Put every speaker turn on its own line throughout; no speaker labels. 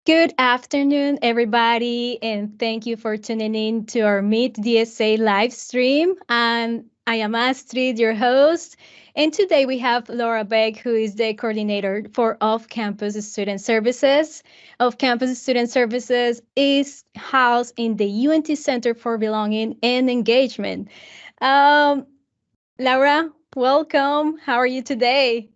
Good afternoon, everybody, and thank you for tuning in to our Meet DSA live stream. And I am Astrid, your host. And today we have Laura Beck, who is the coordinator for Off-Campus Student Services. Off-Campus Student Services is housed in the UNT Center for Belonging and Engagement. Um, Laura, welcome. How are you today?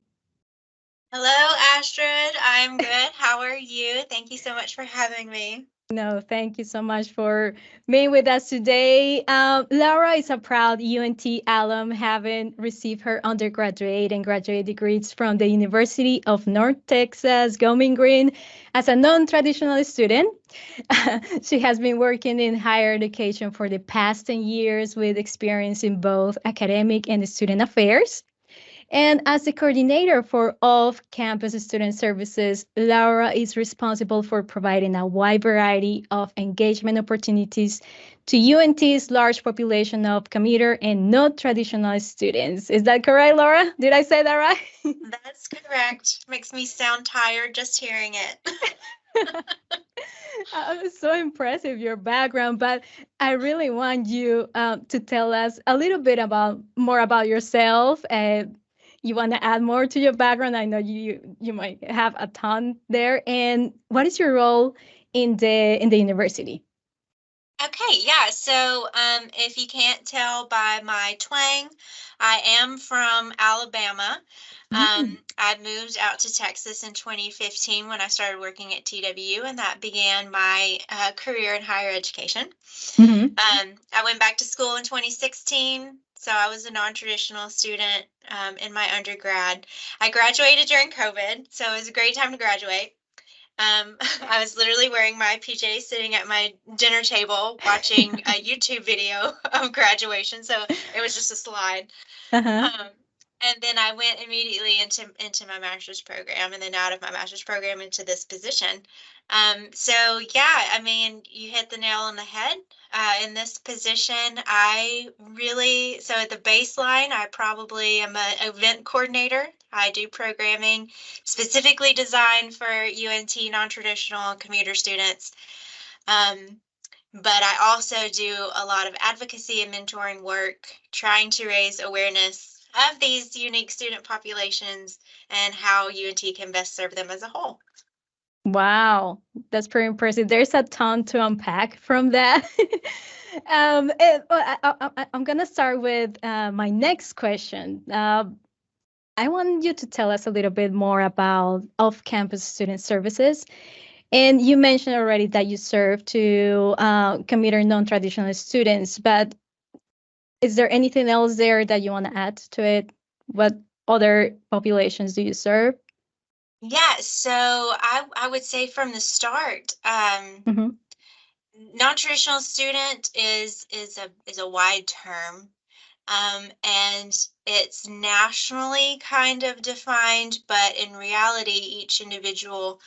Hello, Astrid. I'm good. How are you? Thank you so much for having me.
No, thank you so much for being with us today. Laura is a proud UNT alum, having received her undergraduate and graduate degrees from the University of North Texas, Going Green, as a non-traditional student. She has been working in higher education for the past 10 years with experience in both academic and student affairs. And as the coordinator for off-campus student services, Laura is responsible for providing a wide variety of engagement opportunities to UNT's large population of commuter and not traditional students. Is that correct, Laura? Did I say that right?
That's correct. Makes me sound tired just hearing it.
It's so impressive, your background, but I really want you to tell us a little bit about more about yourself. You want to add more to your background? I know you might have a ton there. And what is your role in the university?
Okay, yeah. So, if you can't tell by my twang, I am from Alabama.
Mm-hmm.
I moved out to Texas in 2015 when I started working at TWU, and that began my career in higher education.
Mm-hmm.
I went back to school in 2016, so I was a non-traditional student in my undergrad. I graduated during COVID, so it was a great time to graduate. I was literally wearing my PJs sitting at my dinner table watching a YouTube video of graduation, so it was just a slide.
Uh-huh.
Um, and then I went immediately into my master's program, and then out of my master's program into this position. So yeah, I mean, you hit the nail on the head. In this position, so at the baseline, I probably am an event coordinator. I do programming specifically designed for UNT non-traditional commuter students. Um, but I also do a lot of advocacy and mentoring work, trying to raise awareness of these unique student populations and how UNT can best serve them as a whole.
Wow, that's pretty impressive. There's a ton to unpack from that. I'm gonna start with my next question. I want you to tell us a little bit more about off-campus student services. And you mentioned already that you serve to commuter non-traditional students, but is there anything else there that you want to add to it? What other populations do you serve?
Yeah, so I would say from the start,
Hmm.
non-traditional student is a wide term. And it's nationally kind of defined, but in reality, each individual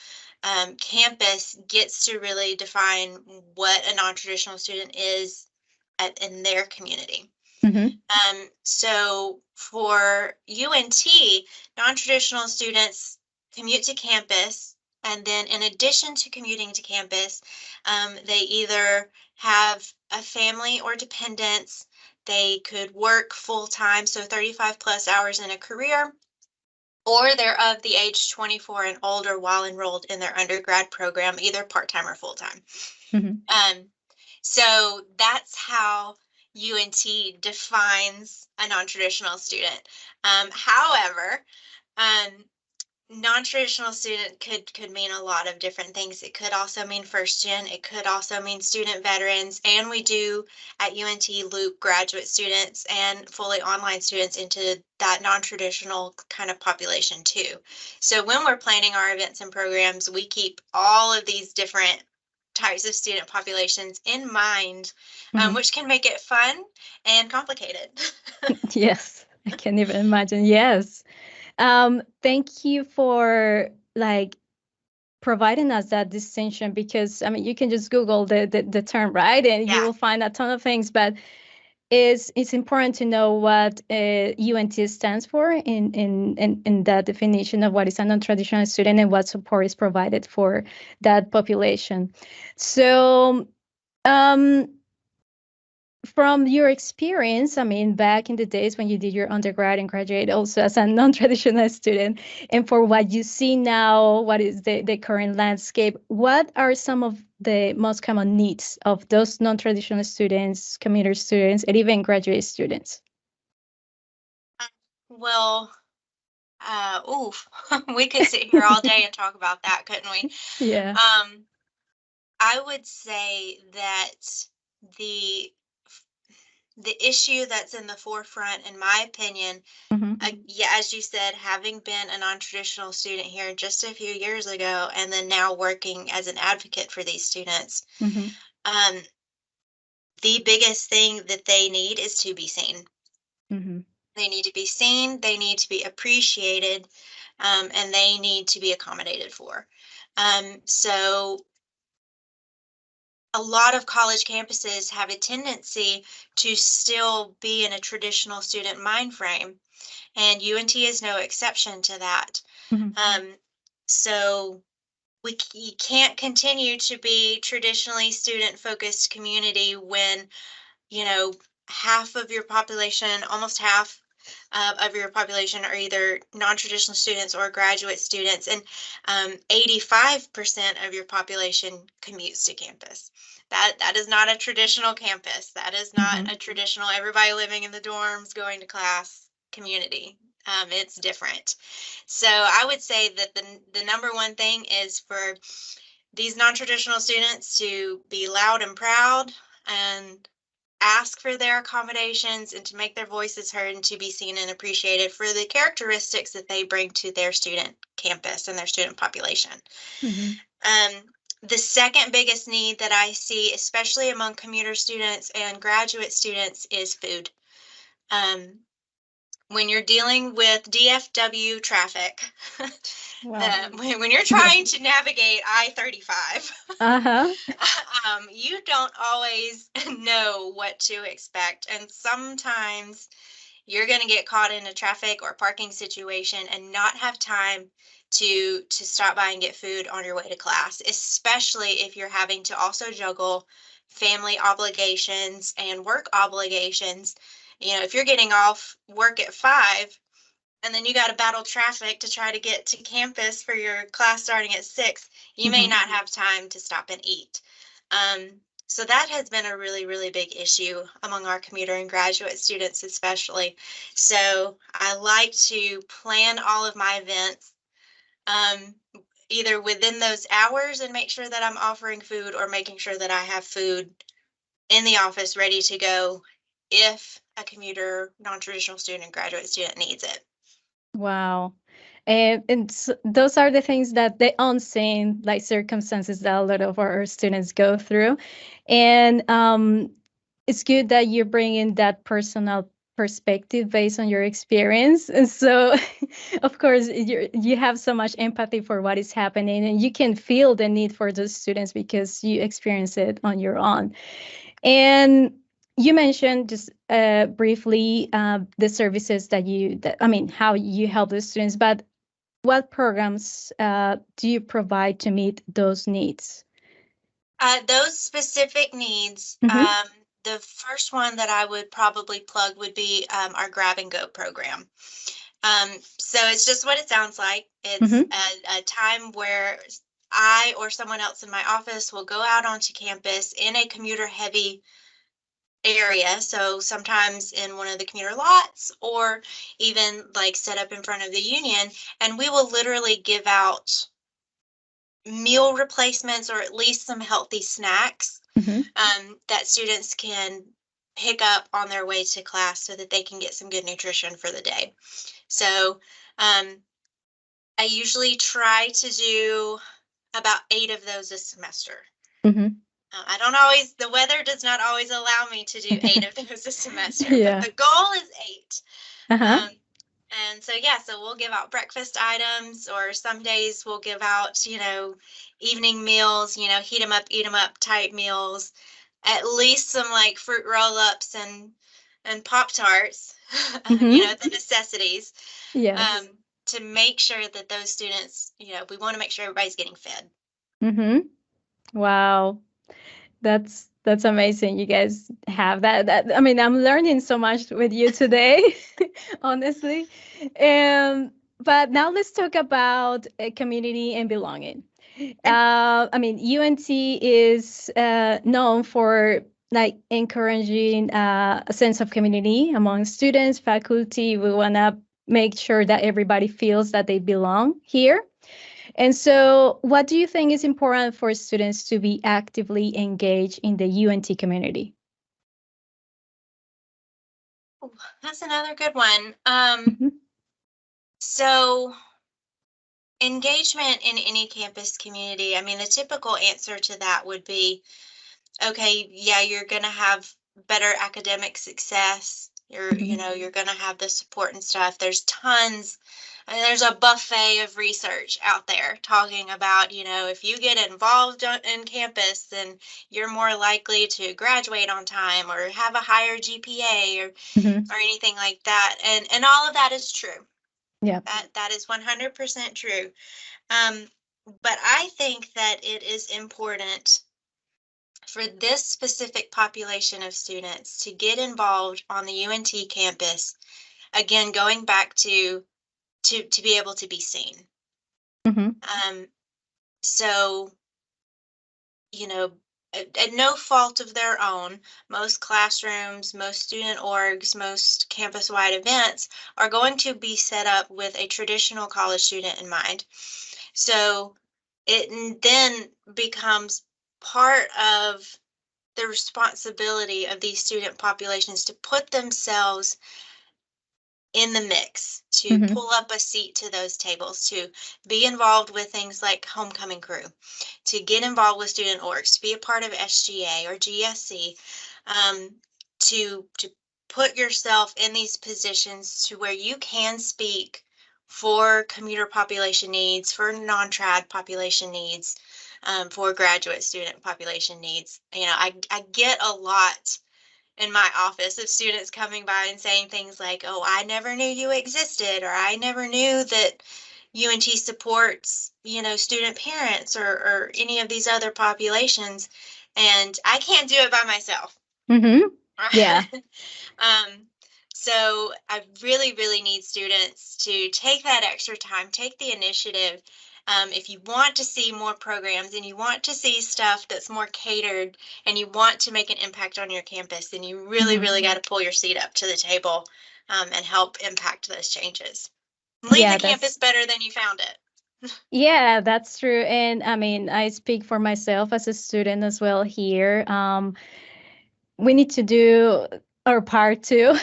campus gets to really define what a non-traditional student is in their community.
Hmm.
So for UNT, non-traditional students commute to campus, and then in addition to commuting to campus, they either have a family or dependents. They could work full time, so 35 plus hours in a career, or they're of the age 24 and older while enrolled in their undergrad program, either part time or full time.
Hmm.
Um, so that's how UNT defines a non-traditional student. However, um, non-traditional student could mean a lot of different things. It could also mean first gen. It could also mean student veterans. And we do at UNT loop graduate students and fully online students into that non-traditional kind of population too. So when we're planning our events and programs, we keep all of these different types of student populations in mind,
Hmm.
which can make it fun and complicated.
Yes, I can even imagine. Yes. Thank you for like providing us that distinction because I mean you can just Google the term, right? And you
Yeah.
will find a ton of things, but it's important to know what UNT stands for in that definition of what is a non-traditional student and what support is provided for that population. So, um, from your experience, I mean, back in the days when you did your undergrad and graduate also as a non-traditional student, and for what you see now, what is the current landscape, what are some of the most common needs of those non-traditional students, commuter students, and even graduate students?
Well, oof, we could sit here all day and talk about that, couldn't we?
Yeah.
I would say that the the issue that's in the forefront, in my opinion, yeah, as you said, having been a non-traditional student here just a few years ago, and then now working as an advocate for these students, um, the biggest thing that they need is to be seen. They need to be seen, they need to be appreciated, and they need to be accommodated for. So a lot of college campuses have a tendency to still be in a traditional student mind frame, and UNT is no exception to that. So we can't continue to be traditionally student focused community when, you know, half of your population, almost half of your population are either non-traditional students or graduate students, and 85% of your population commutes to campus. That is not a traditional campus. That is not a traditional everybody living in the dorms going to class community. It's different. So I would say that the number one thing is for these non-traditional students to be loud and proud and ask for their accommodations and to make their voices heard and to be seen and appreciated for the characteristics that they bring to their student campus and their student population. The second biggest need that I see, especially among commuter students and graduate students, is food. When you're dealing with DFW traffic, when you're trying to navigate I-35, you don't always know what to expect. And sometimes you're going to get caught in a traffic or parking situation and not have time to stop by and get food on your way to class, especially if you're having to also juggle family obligations and work obligations. You know, if you're getting off work at 5 and then you got to battle traffic to try to get to campus for your class starting at 6, you may not have time to stop and eat. So that has been a really, really big issue among our commuter and graduate students, especially. So I like to plan all of my events either within those hours and make sure that I'm offering food, or making sure that I have food in the office ready to go if a commuter, non-traditional student, graduate student needs it.
Wow. And those are the things that the unseen like circumstances that a lot of our students go through. And it's good that you bring in that personal perspective based on your experience. And so, of course, you have so much empathy for what is happening, and you can feel the need for those students because you experience it on your own. And you mentioned just briefly the services I mean, how you help the students, but what programs do you provide to meet those needs?
Those specific needs, the first one that I would probably plug would be our Grab and Go program. So it's just what it sounds like. It's a time where I or someone else in my office will go out onto campus in a commuter heavy area. So sometimes in one of the commuter lots, or even like set up in front of the union, and we will literally give out meal replacements, or at least some healthy snacks that students can pick up on their way to class so that they can get some good nutrition for the day. So I usually try to do about 8 of those a semester. I don't always, the weather does not always allow me to do 8 of those a semester, but the goal is 8. And so, yeah, so we'll give out breakfast items, or some days we'll give out, you know, evening meals, you know, heat 'em up, eat 'em up type meals, at least some like fruit roll-ups and and Pop-Tarts,
Mm-hmm.
the necessities,
Yes.
to make sure that those students, we want to make sure everybody's getting fed.
Mm-hmm. Wow. That's amazing. You guys have that. I mean, I'm learning so much with you today, honestly. But now let's talk about community and belonging. I mean, UNT is known for like encouraging a sense of community among students, faculty. We want to make sure that everybody feels that they belong here. And so, what do you think is important for students to be actively engaged in the UNT community?
Ooh, that's another good one.
Mhm.
So engagement in any campus community, I mean, the typical answer to that would be, okay, yeah, you're going to have better academic success.
Mhm.
You're going to have the support and stuff. There's tons. I mean, there's a buffet of research out there talking about, if you get involved in campus, then you're more likely to graduate on time or have a higher GPA
Mhm.
or anything like that. And all of that is true.
Yeah.
That is 100% true. Um, but I think that it is important for this specific population of students to get involved on the UNT campus, again, going back to be able to be seen.
Mhm.
Um, so, you know, at no fault of their own, most classrooms, most student orgs, most campus-wide events are going to be set up with a traditional college student in mind. So it then becomes part of the responsibility of these student populations to put themselves in the mix, to
Mhm.
pull up a seat to those tables, to be involved with things like homecoming crew, to get involved with student orgs, to be a part of SGA or GSC, to put yourself in these positions to where you can speak for commuter population needs, for non-trad population needs, for graduate student population needs. I get a lot in my office of students coming by and saying things like, "Oh, I never knew you existed," or "I never knew that UNT supports, student parents or any of these other populations." And I can't do it by myself.
Mhm. Yeah.
um, so I really, really need students to take that extra time, take the initiative. If you want to see more programs and you want to see stuff that's more catered and you want to make an impact on your campus, then you really,
Mhm.
really got to pull your seat up to the table and help impact those changes. Leave the
Yeah,
campus better than you found it.
that's true. And I mean, I speak for myself as a student as well here. We need to do our part too.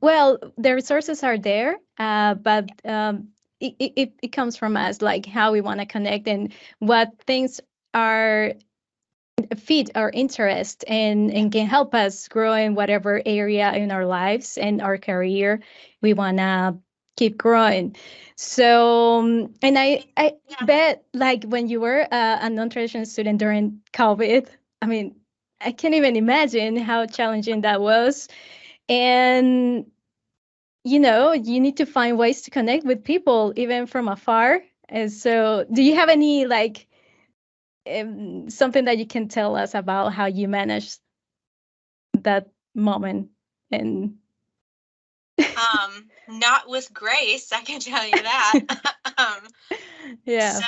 Well, the resources are there, but it comes from us, like how we want to connect and what things are fit our interest
Yeah.
and can help us grow in whatever area in our lives and our career we want to keep growing. So and I
Yeah.
bet like when you were a non-traditional student during COVID, I mean, I can't even imagine how challenging that was. And you need to find ways to connect with people even from afar. And so do you have any like something that you can tell us about how you managed that moment? And
Not with grace, I can tell you that. um,
yeah.
so,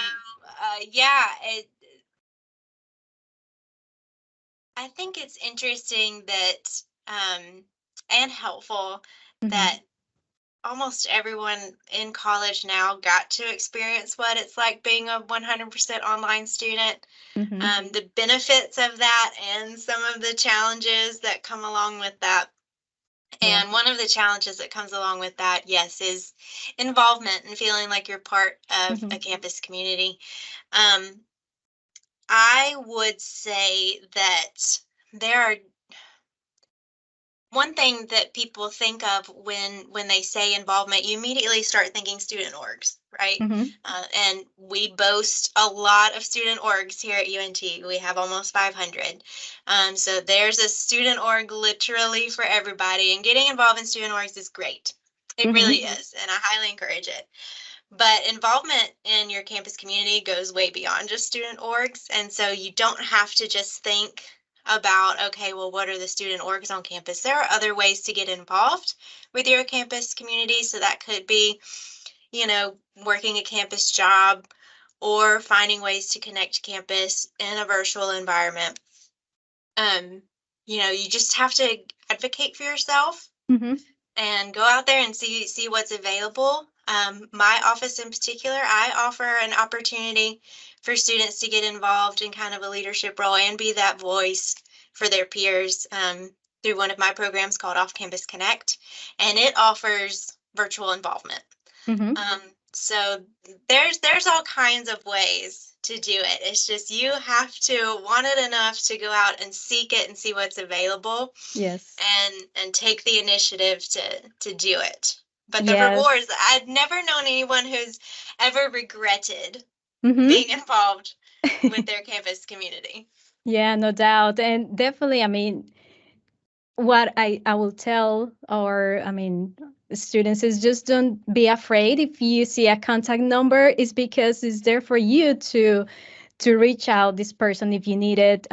yeah, I think it's interesting that, and helpful that
Hmm.
almost everyone in college now got to experience what it's like being a 100% online student,
Hmm.
the benefits of that, and some of the challenges that come along with that.
Yeah.
And one of the challenges that comes along with that, yes, is involvement and feeling like you're part of a
Hmm.
campus community. Um, I would say that there are one thing that people think of when they say involvement, you immediately start thinking student orgs, right?
Mm-hmm.
And we boast a lot of student orgs here at UNT. We have almost 500. So there's a student org literally for everybody, and getting involved in student orgs is great. It really
Mm-hmm.
is, and I highly encourage it. But involvement in your campus community goes way beyond just student orgs. And so you don't have to just think about, okay, well, what are the student orgs on campus? There are other ways to get involved with your campus community. So that could be, working a campus job or finding ways to connect campus in a virtual environment. Um, you just have to advocate for yourself
Mm-hmm.
and go out there and see what's available. My office in particular, I offer an opportunity for students to get involved in kind of a leadership role and be that voice for their peers through one of my programs called Off Campus Connect, and it offers virtual involvement.
Mm-hmm.
So there's all kinds of ways to do it. It's just you have to want it enough to go out and seek it and see what's available
Yes.
and take the initiative to do it. But the rewards,
Yes.
I've never known anyone who's ever regretted
Mm-hmm.
being involved with their campus community.
Yeah, no doubt. And definitely, I mean, what I will tell our, I mean, students is just don't be afraid if you see a contact number is because it's there for you to reach out this person if you need it.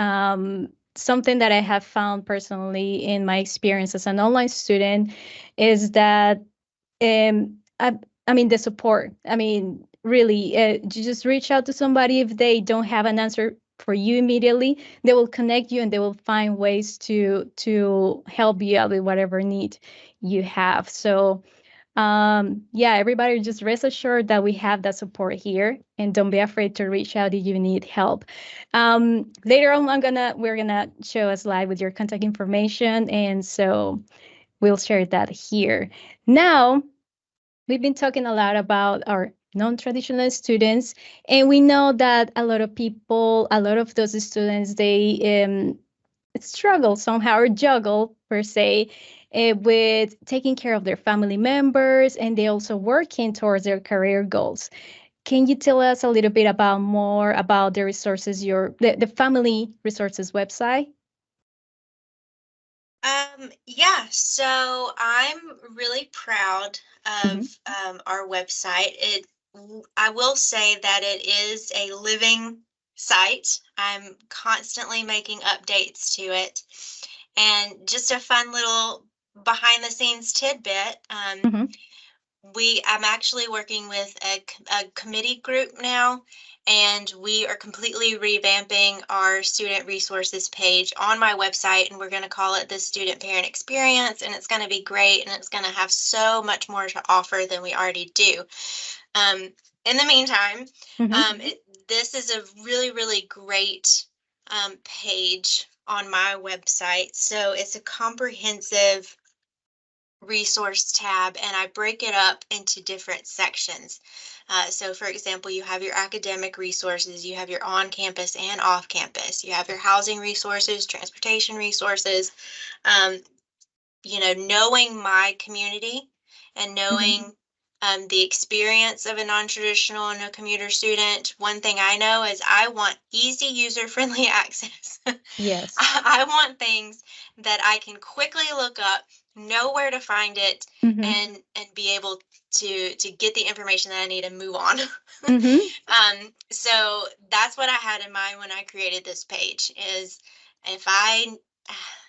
Something that I have found personally in my experience as an online student is that um i, I mean the support, I mean really, you just reach out to somebody. If they don't have an answer for you immediately, they will connect you and they will find ways to help you out with whatever need you have. So yeah, everybody just rest assured that we have that support here, and don't be afraid to reach out if you need help. Later on, we're gonna show a slide with your contact information, and so we'll share that here. Now, we've been talking a lot about our non-traditional students, and we know that a lot of people, a lot of those students, they struggle somehow or juggle per se with taking care of their family members, and they also working towards their career goals. Can you tell us a little bit about more about the resources, the family resources website?
Yeah, so I'm really proud
Mm-hmm.
of our website. I will say that it is a living site. I'm constantly making updates to it. And just a fun little behind the scenes tidbit.
Mm-hmm.
I'm actually working with a committee group now, and we are completely revamping our student resources page on my website, and we're going to call it the Student Parent Experience, and it's going to be great, and it's going to have so much more to offer than we already do. In the meantime,
Mm-hmm.
this is a really, really great page on my website. So it's a comprehensive resource tab, and I break it up into different sections. So for example, you have your academic resources, you have your on-campus and off-campus, you have your housing resources, transportation resources, um, knowing my community and
Mm-hmm.
knowing the experience of a non-traditional and a commuter student. One thing I know is I want easy user-friendly access.
Yes.
I want things that I can quickly look up, know where to find it,
Mm-hmm.
and be able to get the information that I need and move on.
Mm-hmm.
So that's what I had in mind when I created this page is if I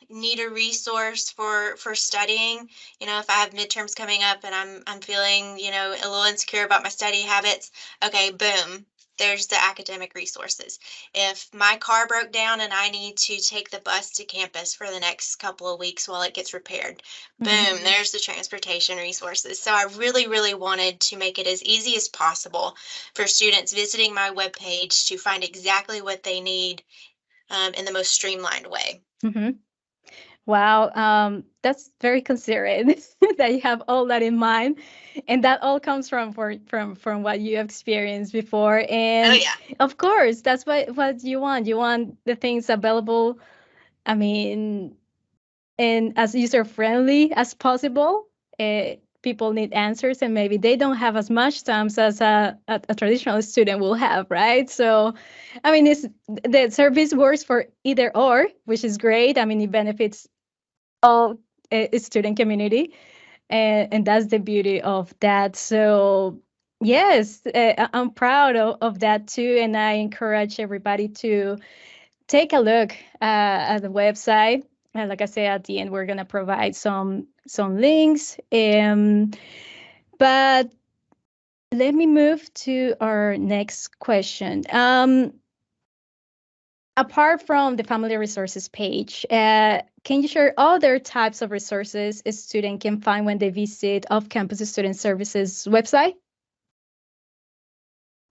need a resource for studying, if I have midterms coming up and I'm feeling, a little insecure about my study habits, okay, boom, there's the academic resources. If my car broke down and I need to take the bus to campus for the next couple of weeks while it gets repaired,
Mm-hmm.
boom, there's the transportation resources. So I really, really wanted to make it as easy as possible for students visiting my webpage to find exactly what they need in the most streamlined way.
Mm-hmm. Wow, that's very considerate that you have all that in mind, and that all comes from what you have experienced before.
Oh,
And
yeah.
of course, that's what you want. You want the things available. I mean, and as user friendly as possible. People need answers, and maybe they don't have as much time as a traditional student will have, right? So, I mean, the service works for either or, which is great. I mean, it benefits all student community, and that's the beauty of that. So, yes, I'm proud of that too, and I encourage everybody to take a look at the website. And like I said, at the end, we're gonna provide some links. But let me move to our next question. Apart from the family resources page, can you share other types of resources a student can find when they visit off-campus student services website?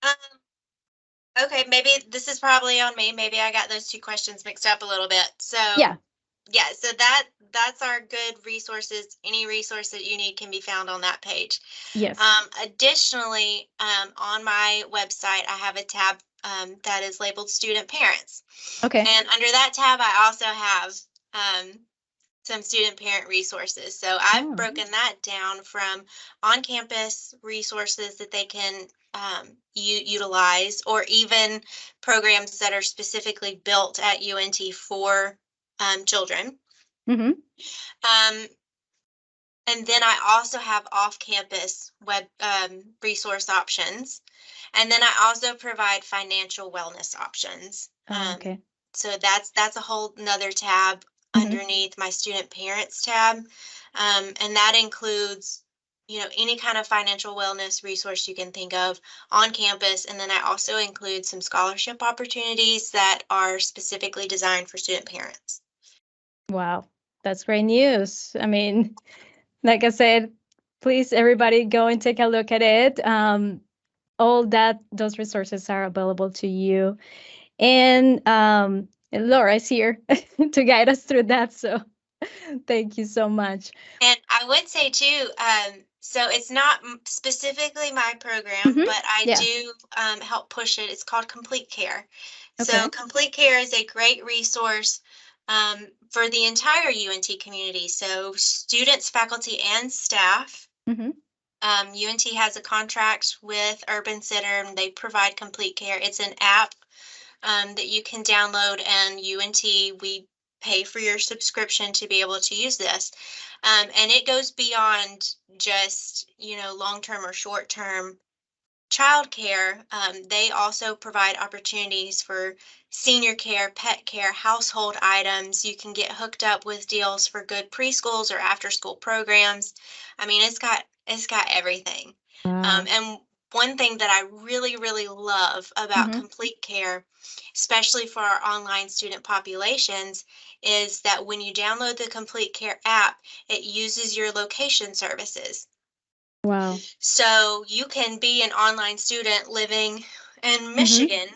Um, okay, maybe this is probably on me. Maybe I got those two questions mixed up a little bit. So
Yeah.
yeah, so that's our good resources. Any resource that you need can be found on that page.
Yes.
Additionally, on my website, I have a tab that is labeled Student Parents.
Okay.
And under that tab, I also have some student parent resources. So I've broken that down from on-campus resources that they can utilize, or even programs that are specifically built at UNT for children.
Mm-hmm.
And then I also have off-campus web resource options. And then I also provide financial wellness options.
Okay.
So that's a whole nother tab underneath my student parents tab. And that includes, any kind of financial wellness resource you can think of on campus. And then I also include some scholarship opportunities that are specifically designed for student parents.
Wow, that's great news. I mean, like I said, please everybody go and take a look at it. All those resources are available to you, and Laura is here to guide us through that. So thank you so much.
And I would say too, so it's not specifically my program, but I
Yeah.
do help push it. It's called Complete Care. So
Okay.
Complete Care is a great resource for the entire UNT community. So students, faculty, and staff. UNT has a contract with Urban Center, and they provide Complete Care. It's an app that you can download, and UNT, we pay for your subscription to be able to use this. And it goes beyond just, long-term or short-term childcare. They also provide opportunities for senior care, pet care, household items. You can get hooked up with deals for good preschools or after-school programs. I mean, it's got everything.
Wow.
And one thing that I really, really love about Complete Care, especially for our online student populations, is that when you download the Complete Care app, it uses your location services.
Wow.
So you can be an online student living in Michigan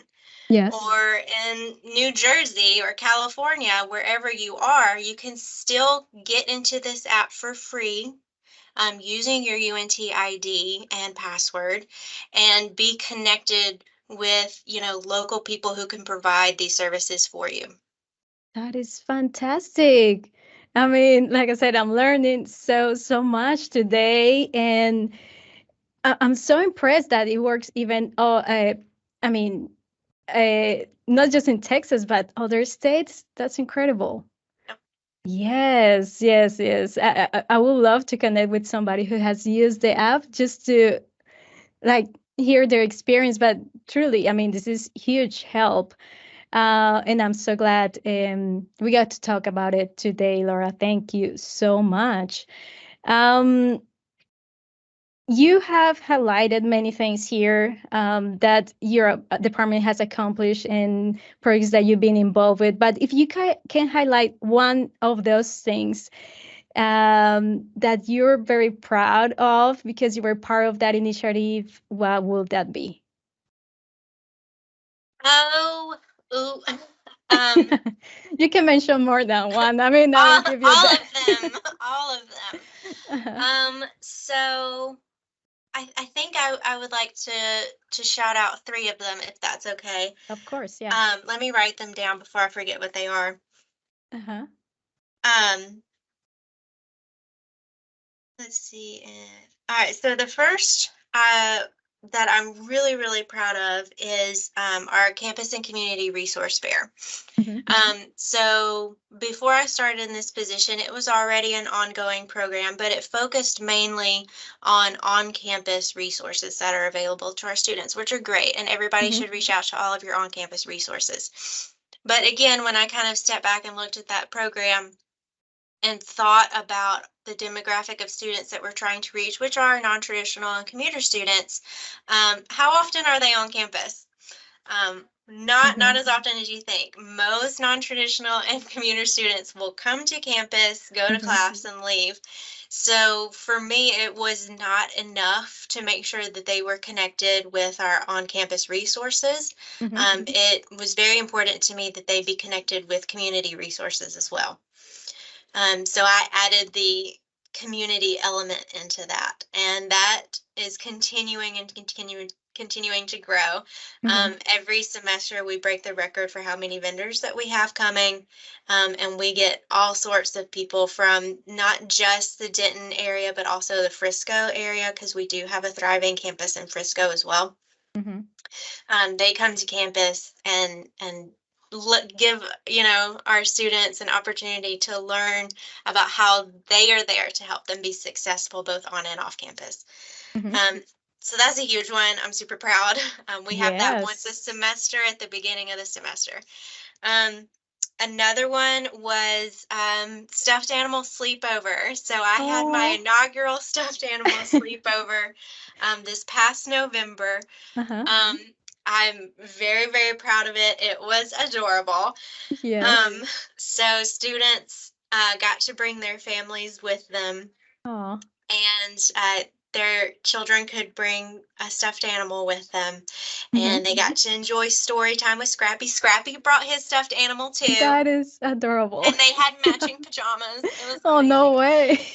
Yes.
or in New Jersey or California, wherever you are, you can still get into this app for free using your UNT ID and password, and be connected with, local people who can provide these services for you.
That is fantastic. I mean, like I said, I'm learning so much today, and I'm so impressed that it works even. I mean, not just in Texas, but other states. That's incredible.
Yep.
Yes, yes, yes. I would love to connect with somebody who has used the app just to like hear their experience. But truly, I mean, this is huge help. And I'm so glad we got to talk about it today, Laura. Thank you so much. Um, you have highlighted many things here that your department has accomplished and projects that you've been involved with. But if you can highlight one of those things that you're very proud of because you were part of that initiative, what would that be?
Oh, ooh.
You can mention more than one. I mean, I will give you
all
that.
of them, all of them. So I think I would like to shout out three of them, if that's okay.
Of course, yeah.
Let me write them down before I forget what they are.
Uh-huh.
Um, Let's see. All right. So the first that I'm really, really proud of is our campus and community resource fair. So before I started in this position, it was already an ongoing program, but it focused mainly on-campus resources that are available to our students, which are great, and everybody should reach out to all of your on-campus resources. But again, when I kind of stepped back and looked at that program and thought about the demographic of students that we're trying to reach, which are non-traditional and commuter students, how often are they on campus? Not as often as you think. Most non-traditional and commuter students will come to campus, go to class, and leave. So for me, it was not enough to make sure that they were connected with our on-campus resources. It was very important to me that they be connected with community resources as well. So I added the community element into that, and that is continuing and continuing to grow. Every semester we break the record for how many vendors that we have coming, and we get all sorts of people from not just the Denton area, but also the Frisco area, because we do have a thriving campus in Frisco as well. They come to campus and give our students an opportunity to learn about how they are there to help them be successful both on and off campus. So that's a huge one. I'm super proud. We have that once a semester at the beginning of the semester. Another one was stuffed animal sleepover. So I had my inaugural stuffed animal sleepover this past November. I'm very, very proud of it. It was adorable. So students got to bring their families with them. And their children could bring a stuffed animal with them. And they got to enjoy story time with Scrappy. Scrappy brought his stuffed animal too.
That is adorable.
And they had matching pajamas. It was
oh, no way.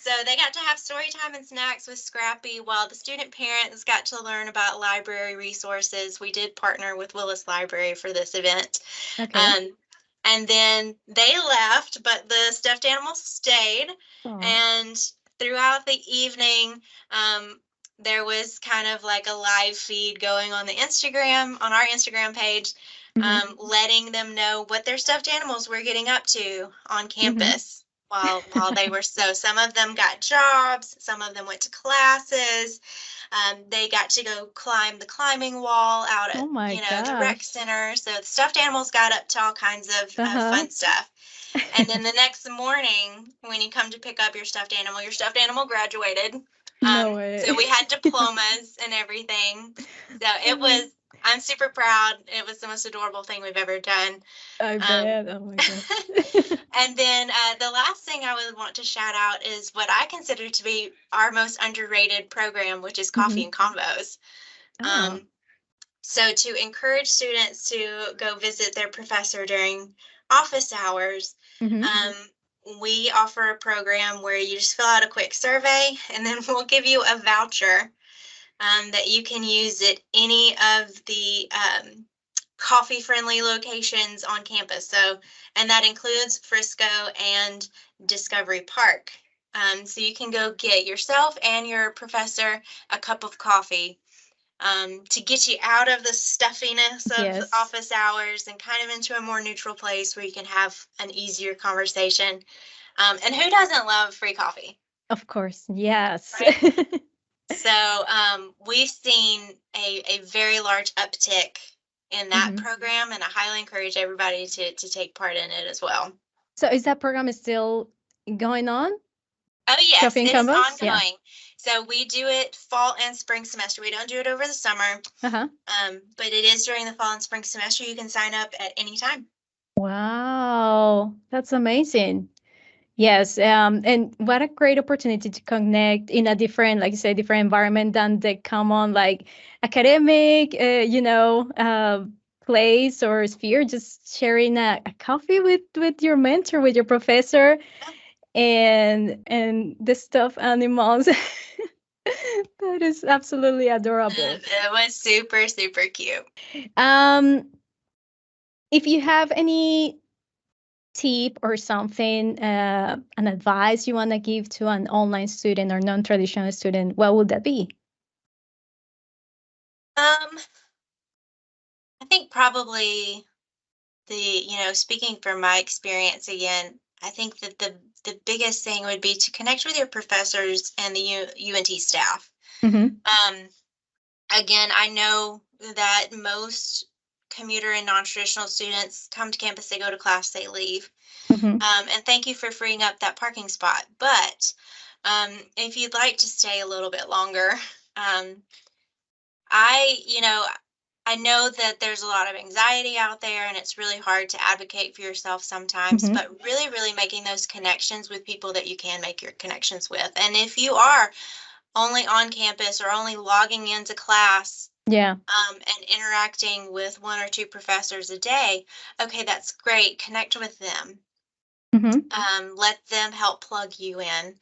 So they got to have story time and snacks with Scrappy, while the student parents got to learn about library resources. We did partner with Willis Library for this event. And then they left, but the stuffed animals stayed. And throughout the evening, there was kind of like a live feed going on our Instagram page, letting them know what their stuffed animals were getting up to on campus. While they were some of them got jobs, some of them went to classes. They got to go climb the climbing wall out at the rec center. So the stuffed animals got up to all kinds of fun stuff. And then the next morning, when you come to pick up your stuffed animal graduated.
No way.
So we had diplomas and everything. So I'm super proud. It was the most adorable thing we've ever done.
I bet. Oh my God.
And then the last thing I would want to shout out is what I consider to be our most underrated program, which is Coffee and Convos. So to encourage students to go visit their professor during office hours, we offer a program where you just fill out a quick survey, and then we'll give you a voucher that you can use at any of the coffee-friendly locations on campus. And that includes Frisco and Discovery Park. So you can go get yourself and your professor a cup of coffee to get you out of the stuffiness of office hours and kind of into a more neutral place where you can have an easier conversation. And who doesn't love free coffee?
Of course, yes.
Right? So we've seen a very large uptick in that program, and I highly encourage everybody to take part in it as well.
So is that program still going on?
Oh, yes, it is ongoing. Yeah. So we do it fall and spring semester. We don't do it over the summer, but it is during the fall and spring semester. You can sign up at any time.
Wow, that's amazing. Yes, and what a great opportunity to connect in a different, like you say, different environment than the common, like academic, place or sphere. Just sharing a coffee with your mentor, with your professor, and the stuffed animals. That is absolutely adorable.
It was super, super cute.
If you have any tip or something, an advice you want to give to an online student or non-traditional student, what would that be?
I think probably speaking from my experience again, I think that the biggest thing would be to connect with your professors and the UNT staff.
Mm-hmm.
Um, Again, I know that most commuter and non-traditional students come to campus, they go to class, they leave.
Mm-hmm.
And thank you for freeing up that parking spot. But if you'd like to stay a little bit longer, um, I know that there's a lot of anxiety out there and it's really hard to advocate for yourself sometimes,
Mm-hmm.
but really, really making those connections with people that you can make your connections with. And if you are only on campus or only logging into class,
Yeah.
and interacting with one or two professors a day, okay, that's great. Connect with them.
Mm-hmm.
Let them help plug you in.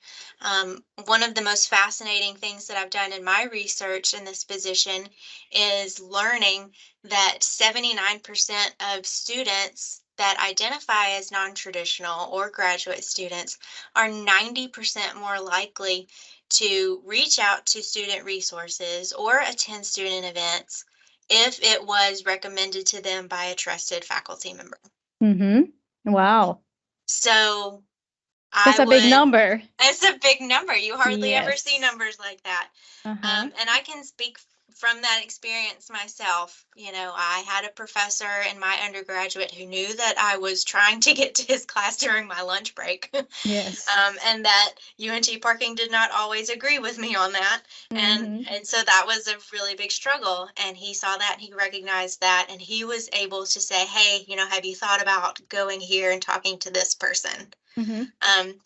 One of the most fascinating things that I've done in my research in this position is learning that 79% of students that identify as non-traditional or graduate students are 90% more likely to reach out to student resources or attend student events if it was recommended to them by a trusted faculty member.
Mm-hmm. Wow.
So
That's
I
a big
would,
number.
it's a big number. You hardly ever see
Yes.
numbers like that.
Uh-huh.
And I can speak from that experience myself. I had a professor in my undergraduate who knew that I was trying to get to his class during my lunch break,
Yes.
and that UNT parking did not always agree with me on that. And,
Mm-hmm.
and so that was a really big struggle. And he saw that and he recognized that. And he was able to say, hey, have you thought about going here and talking to this person?
Mm-hmm.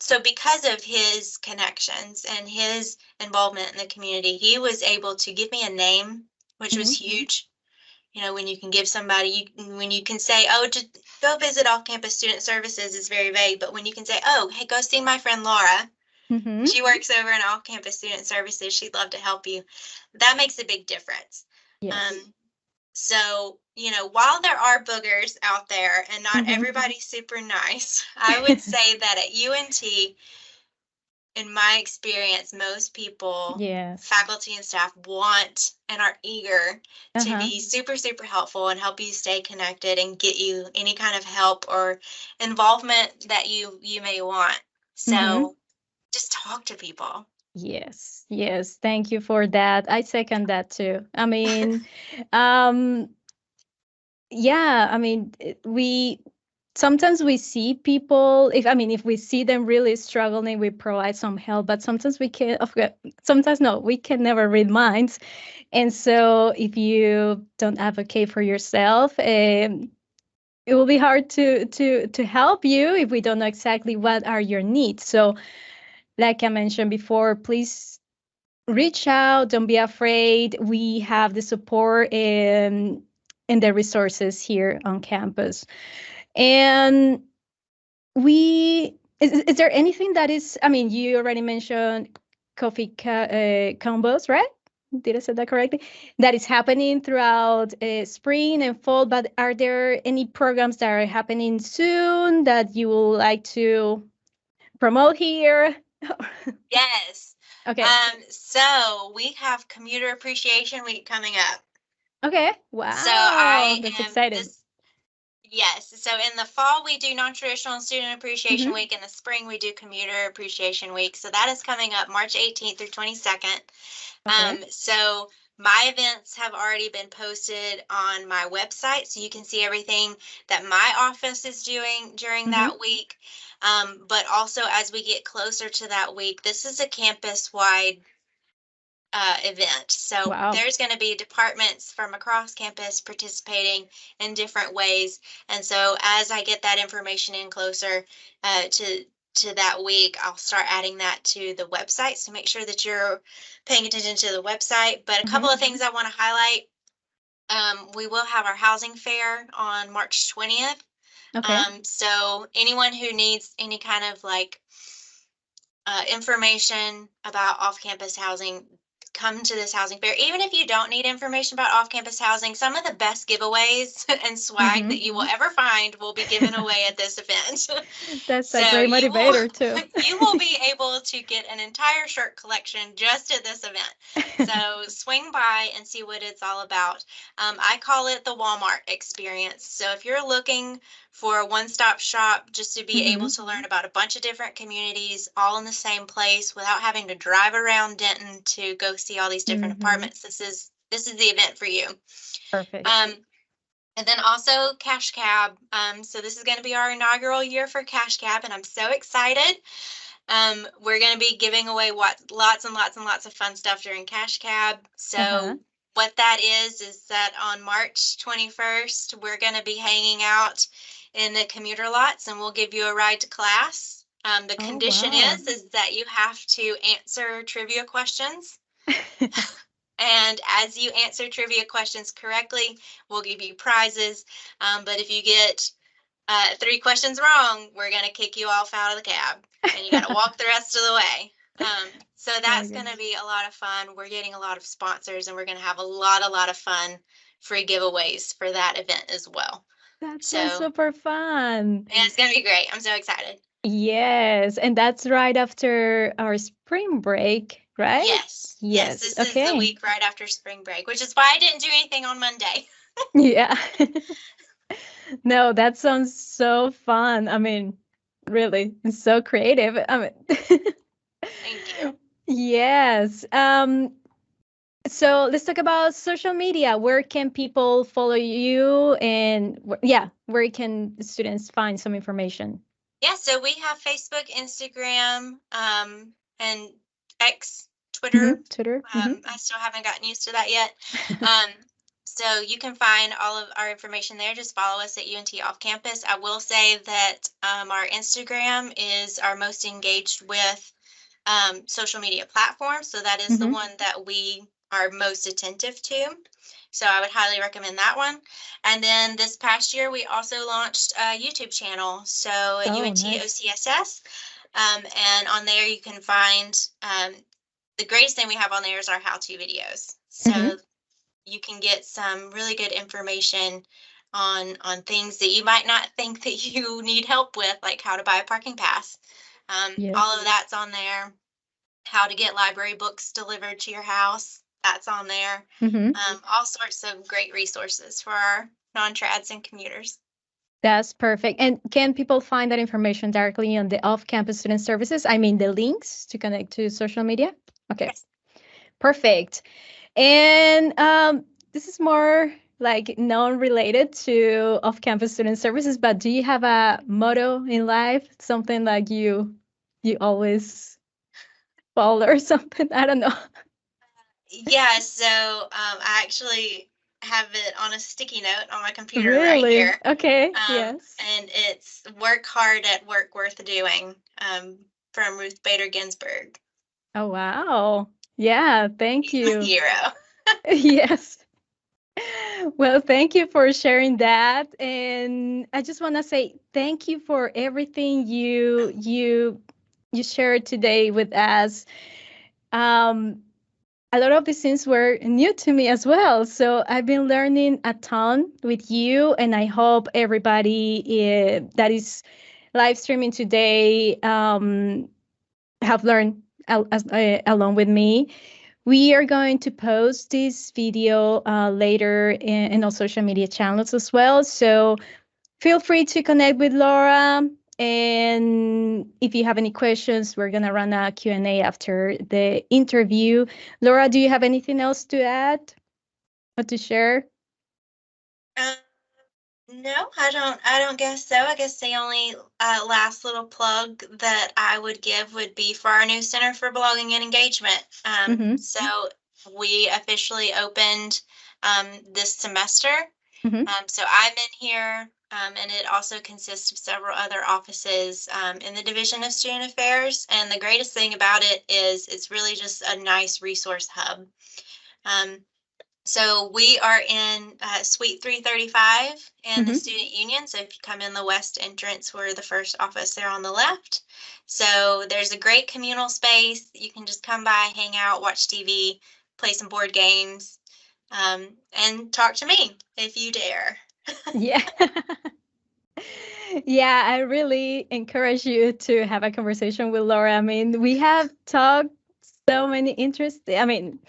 So because of his connections and his involvement in the community, he was able to give me a name, which was
Mm-hmm.
huge. When you can give somebody, when you can say, oh, just go visit off-campus student services is very vague, but when you can say, oh, hey, go see my friend Laura.
Mm-hmm.
She works over in off-campus student services. She'd love to help you. That makes a big difference.
Yes.
Um, so, while there are boogers out there and not
Mm-hmm.
everybody's super nice, I would say that at UNT, in my experience, most people,
Yes.
faculty and staff, want and are eager to
Uh-huh.
be super, super helpful and help you stay connected and get you any kind of help or involvement that you may want.
Mm-hmm.
So just talk to people.
Yes. Yes. Thank you for that. I second that too. I mean, um, yeah, I mean, we sometimes we see people, if we see them really struggling, we provide some help, but sometimes we can, of course, sometimes no, we can never read minds. And so if you don't advocate for yourself, it will be hard to help you if we don't know exactly what are your needs. So like I mentioned before, please reach out, don't be afraid. We have the support and the resources here on campus. And is there anything that is, you already mentioned combos, right? Did I say that correctly? That is happening throughout spring and fall, but are there any programs that are happening soon that you would like to promote here?
Yes.
Okay.
So we have Commuter Appreciation Week coming up.
Okay.
So
Wow.
I
That's
am
exciting.
this Yes. So in the fall, we do Non-Traditional Student Appreciation
Mm-hmm.
Week. In the spring, we do Commuter Appreciation Week. So that is coming up March 18th through 22nd.
Okay.
So my events have already been posted on my website, so you can see everything that my office is doing during
Mm-hmm.
that week. But also, as we get closer to that week, this is a campus-wide event. So
Wow.
there's going to be departments from across campus participating in different ways. And so as I get that information in closer to that week, I'll start adding that to the website. So make sure that you're paying attention to the website. But a
Mm-hmm.
couple of things I want to highlight. We will have our housing fair on March 20th.
Okay.
So anyone who needs any kind of information about off-campus housing, come to this housing fair. Even if you don't need information about off-campus housing, some of the best giveaways and swag that you will ever find will be given away at this event.
That's
So
a great motivator too.
you will be able to get an entire shirt collection just at this event. So swing by and see what it's all about. I call it the Walmart experience. So if you're looking for a one-stop shop just to be able to learn about a bunch of different communities all in the same place without having to drive around Denton to go see all these different apartments, this is the event for you.
Perfect.
And then also Cash Cab. So this is going to be our inaugural year for Cash Cab, and I'm so excited. We're going to be giving away lots and lots and lots of fun stuff during Cash Cab. So what that is that on March 21st, we're going to be hanging out in the commuter lots, and we'll give you a ride to class. The condition is that you have to answer trivia questions. And as you answer trivia questions correctly, we'll give you prizes. But if you get 3 questions wrong, we're going to kick you off out of the cab, and you got to walk the rest of the way. So that's going to be a lot of fun. We're getting a lot of sponsors, and we're going to have a lot of fun free giveaways for that event as well.
That's so super fun.
Yeah, it's going to be great. I'm so excited.
Yes, and that's right after our spring break, right?
Yes. This is the week right after spring break, which is why I didn't do anything on Monday.
Yeah. No, that sounds so fun. I mean, really, it's so creative. I mean,
thank you.
Yes. So let's talk about social media. Where can people follow you, and where can students find some information?
Yeah, so we have Facebook, Instagram, and X, Twitter. I still haven't gotten used to that yet. So you can find all of our information there. Just follow us at UNT Off Campus. I will say that our Instagram is our most engaged with social media platform. So that is the one that we are most attentive to. So I would highly recommend that one. And then this past year, we also launched a YouTube channel. So UNT OCSS. And on there, you can find the greatest thing we have on there is our how-to videos. So you can get some really good information on things that you might not think that you need help with, like how to buy a parking pass. All of that's on there. How to get library books delivered to your house. That's on there. All sorts of great resources for our non-trads and commuters.
That's perfect. And can people find that information directly on the off-campus student services? I mean, the links to connect to social media? Okay. Yes. Perfect. And this is more like non-related to off-campus student services, but do you have a motto in life? Something like you always follow or something? I don't know.
Yeah, so I actually have it on a sticky note on my computer right here.
Okay, yes.
And it's work hard at work worth doing, from Ruth Bader Ginsburg.
Oh, wow. Yeah, thank you.
My hero.
Yes. Well, thank you for sharing that. And I just want to say thank you for everything you shared today with us. A lot of these things were new to me as well. So I've been learning a ton with you, and I hope everybody that is live streaming today have learned along with me. We are going to post this video later in our social media channels as well. So feel free to connect with Laura. And if you have any questions, we're going to run a Q&A after the interview. Laura, do you have anything else to add or to share?
No, I don't guess so. I guess the only last little plug that I would give would be for our new Center for Blogging and Engagement. So we officially opened this semester. So I'm in here, and it also consists of several other offices in the Division of Student Affairs. And the greatest thing about it is it's really just a nice resource hub. So we are in Suite 335 in the Student Union. So if you come in the west entrance, we're the first office there on the left. So there's a great communal space. You can just come by, hang out, watch TV, play some board games, and talk to me if you dare.
Yeah. Yeah, I really encourage you to have a conversation with Laura. I mean, we have talked so many interesting, I mean,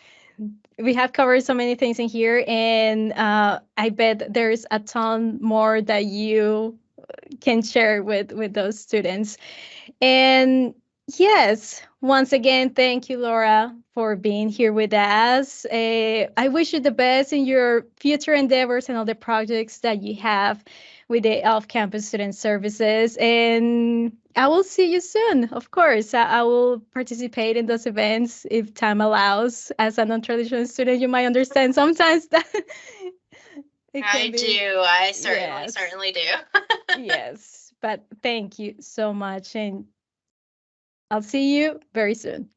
we have covered so many things in here, and I bet there's a ton more that you can share with those students. And yes, once again, thank you, Laura, for being here with us. I wish you the best in your future endeavors and all the projects that you have with the Off Campus Student Services. And I will see you soon. Of course, I will participate in those events if time allows. As a non-traditional student, you might understand sometimes that it can
I
be.
do. I
Yes,
certainly do.
yes. But thank you so much. And I'll see you very soon.